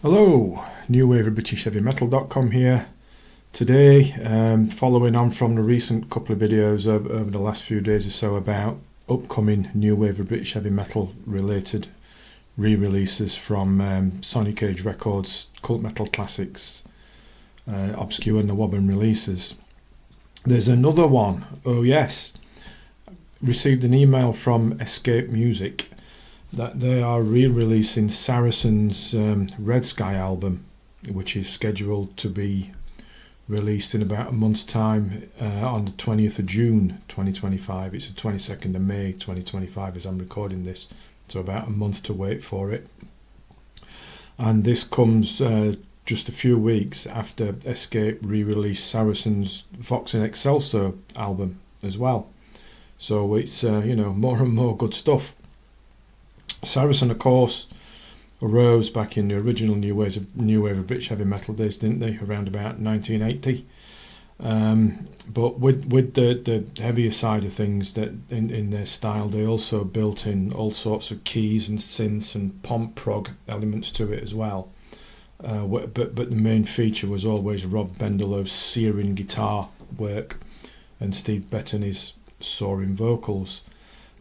Hello, NWOBHM here. Today, following on from the recent couple of videos over the last few days or so about upcoming new wave of British heavy metal related re-releases from Sonic Age Records, Cult Metal Classics, obscure NWOBHM releases. There's another one. Oh yes, received an email from Escape Music that they are re-releasing Saracen's Red Sky album, which is scheduled to be released in about a month's time on the 20th of June 2025. It's the 22nd of May 2025 as I'm recording this, so about a month to wait for it. And this comes just a few weeks after Escape re-released Saracen's Vox in Excelso album as well. So it's more and more good stuff. Saracen, of course, arose back in the original new wave of British heavy metal days, didn't they? Around about 1980. But with the heavier side of things, that in their style, they also built in all sorts of keys and synths and pomp prog elements to it as well. But the main feature was always Rob Bendelow's searing guitar work and Steve Bettany's soaring vocals.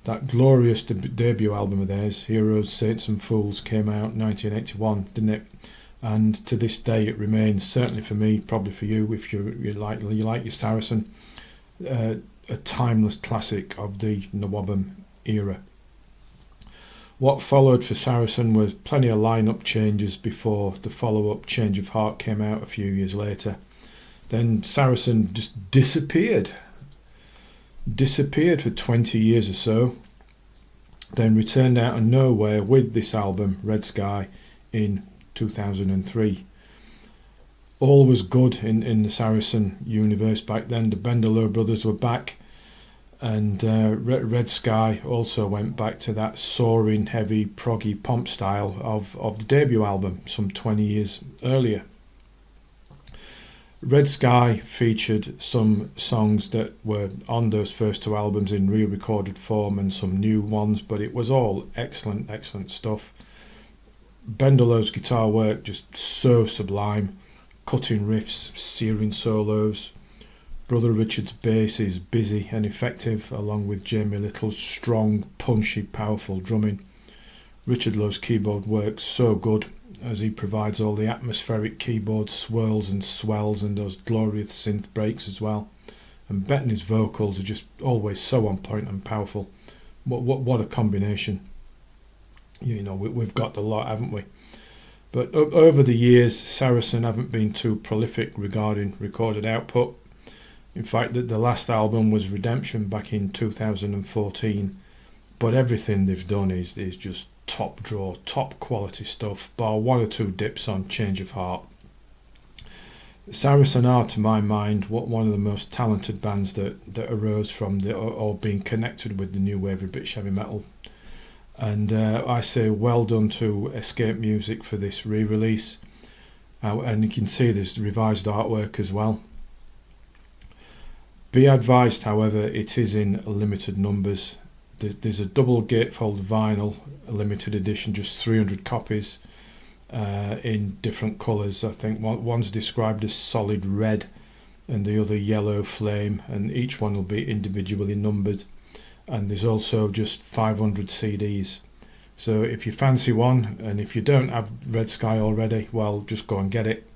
That glorious debut album of theirs, Heroes, Saints and Fools, came out in 1981, didn't it? And to this day it remains, certainly for me, probably for you, if you like your Saracen, a timeless classic of the NWOBHM era. What followed for Saracen was plenty of lineup changes before the follow-up Change of Heart came out a few years later. Then Saracen just disappeared for 20 years or so, then returned out of nowhere with this album Red Sky in 2003. All was good in the Saracen universe back then. The Bendelow brothers were back, and Red Sky also went back to that soaring, heavy, proggy pomp style of the debut album some 20 years earlier. Red Sky featured some songs that were on those first two albums in re-recorded form and some new ones, but it was all excellent stuff. Bendelow's guitar work just so sublime, cutting riffs, searing solos. Brother Richard's bass is busy and effective, along with Jamie Little's strong, punchy, powerful drumming. Richard Lowe's keyboard works so good, as he provides all the atmospheric keyboard swirls and swells and those glorious synth breaks as well. And Bettany's vocals are just always so on point and powerful. What a combination. We've got the lot, haven't we? But over the years, Saracen haven't been too prolific regarding recorded output. In fact, the last album was Redemption back in 2014. But everything they've done is just top draw, top quality stuff, bar one or two dips on Change of Heart. Saracen are, to my mind, one of the most talented bands that arose from or being connected with the new wave of British heavy metal. And I say well done to Escape Music for this re-release. And you can see there's revised artwork as well. Be advised, however, it is in limited numbers. There's a double gatefold vinyl, a limited edition, just 300 copies in different colours. I think one's described as solid red and the other yellow flame, and each one will be individually numbered. And there's also just 500 CDs. So if you fancy one, and if you don't have Red Sky already, well, just go and get it.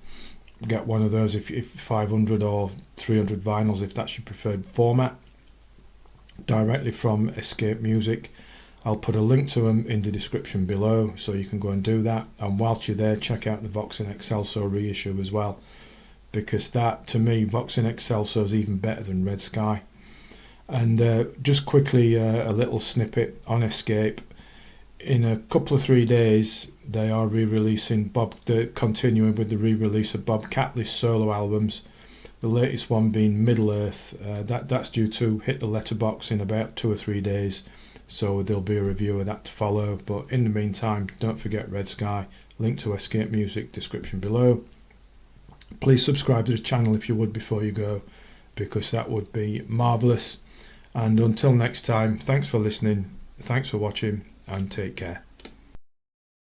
Get one of those if 500 or 300 vinyls if that's your preferred format, directly from Escape Music. I'll put a link to them in the description below, so you can go and do that. And whilst you're there, check out the Vox in Excelso reissue as well, because that, to me, Vox in Excelso is even better than Red Sky. And just quickly, a little snippet on Escape. In a couple of 3 days, they are re-releasing continuing with the re-release of Bob Catley's solo albums. The latest one being Middle Earth. That's due to hit the letterbox in about 2 or 3 days, so there'll be a review of that to follow. But in the meantime, don't forget Red Sky. Link to Escape Music description below. Please subscribe to the channel if you would before you go, because that would be marvellous. And until next time, thanks for listening, thanks for watching, and take care.